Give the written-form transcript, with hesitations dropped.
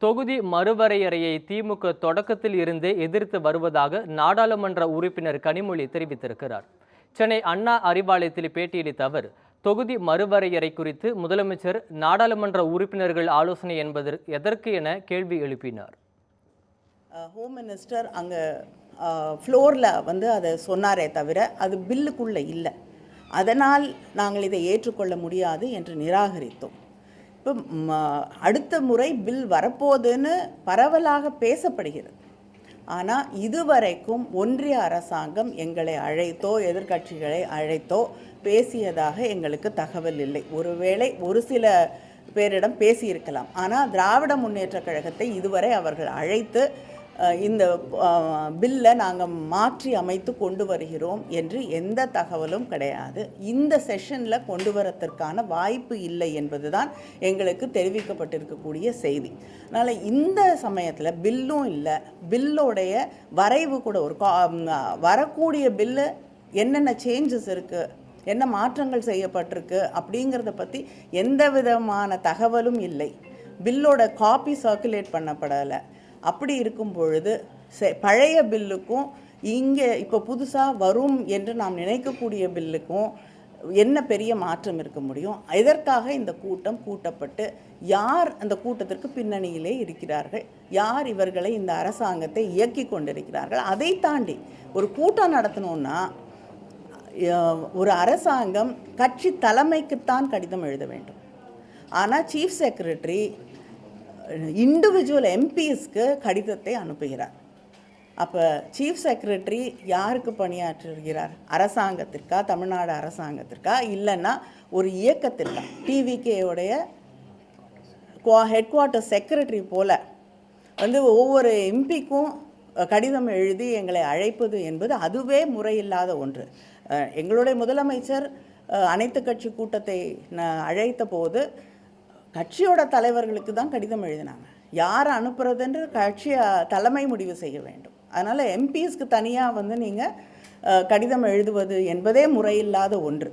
தொகுதி மறுவரையறையை திமுக தொடக்கத்தில் இருந்தே எதிர்த்து வருவதாக நாடாளுமன்ற உறுப்பினர் கனிமொழி தெரிவித்திருக்கிறார். சென்னை அண்ணா அறிவாலயத்தில் பேட்டியளித்த அவர், தொகுதி மறுவரையறை குறித்து முதலமைச்சர் நாடாளுமன்ற உறுப்பினர்கள் ஆலோசனை என்பது எதற்கு என கேள்வி எழுப்பினார். ஹோம் மினிஸ்டர் அங்கே ஃப்ளோரில் அதை சொன்னாரே தவிர அது பில்லுக்குள்ளே இல்லை. அதனால் நாங்கள் இதை ஏற்றுக்கொள்ள முடியாது என்று நிராகரித்தோம். இப்போ அடுத்த முறை பில் வரப்போகுதுன்னு பரவலாக பேசப்படுகிறது. ஆனால் இதுவரைக்கும் ஒன்றிய அரசாங்கம் எங்களை அழைத்தோ எதிர்க்கட்சிகளை அழைத்தோ பேசியதாக எங்களுக்கு தகவல் இல்லை. ஒருவேளை ஒரு சில பேரிடம் பேசியிருக்கலாம். ஆனால் திராவிட முன்னேற்றக் கழகத்தை இதுவரை அவர்கள் அழைத்து இந்த பில்லை நாங்கள் மாற்றி அமைத்து கொண்டு வருகிறோம் என்று எந்த தகவலும் கிடையாது. இந்த செஷனில் கொண்டு வரத்திற்கான வாய்ப்பு இல்லை என்பது தான் எங்களுக்கு தெரிவிக்கப்பட்டிருக்கக்கூடிய செய்தி. அதனால் இந்த சமயத்தில் பில்லும் இல்லை, பில்லோடைய வரைவு கூட ஒரு வரக்கூடிய பில்லு என்னென்ன சேஞ்சஸ் இருக்குது, என்ன மாற்றங்கள் செய்யப்பட்டிருக்கு அப்படிங்கிறத பற்றி எந்த விதமான தகவலும் இல்லை. பில்லோட காப்பி சர்க்குலேட் பண்ணப்படலை. அப்படி இருக்கும் பொழுது பழைய பில்லுக்கும் இங்கே இப்போ புதுசாக வரும் என்று நாம் நினைக்கக்கூடிய பில்லுக்கும் என்ன பெரிய மாற்றம் இருக்க முடியும்? இதற்காக இந்த கூட்டம் கூட்டப்பட்டு யார் அந்த கூட்டத்திற்கு பின்னணியிலே இருக்கிறார்கள், யார் இவர்களை இந்த அரசாங்கத்தை இயக்கி கொண்டிருக்கிறார்கள், அதை தாண்டி ஒரு கூட்டம் நடத்தணும்னா ஒரு அரசாங்கம் கட்சி தலைமைக்குத்தான் கடிதம் எழுத வேண்டும். ஆனால் சீஃப் செக்ரட்டரி இண்டிவிஜுவல் எம்பிஸ்க்கு கடிதத்தை அனுப்புகிறார். அப்போ சீஃப் செக்ரட்டரி யாருக்கு பணியாற்றுகிறார்? அரசாங்கத்திற்கா, தமிழ்நாடு அரசாங்கத்திற்கா, இல்லைன்னா ஒரு இயக்கத்திற்கா? டிவிகேவுடைய ஹெட் குவார்ட்டர் செக்ரட்டரி போல் ஒவ்வொரு எம்பிக்கும் கடிதம் எழுதி எங்களை அழைப்பது என்பது அதுவே முறையில்லாத ஒன்று. எங்களுடைய முதலமைச்சர் அனைத்து கட்சி கூட்டத்தை அழைத்த போது கட்சியோட தலைவர்களுக்கு தான் கடிதம் எழுதினாங்க. யார் அனுப்புறதுன்று கட்சி தலைமை முடிவு செய்ய வேண்டும். அதனால் எம்பிஸ்க்கு தனியாக நீங்கள் கடிதம் எழுதுவது என்பதே முறையில்லாத ஒன்று.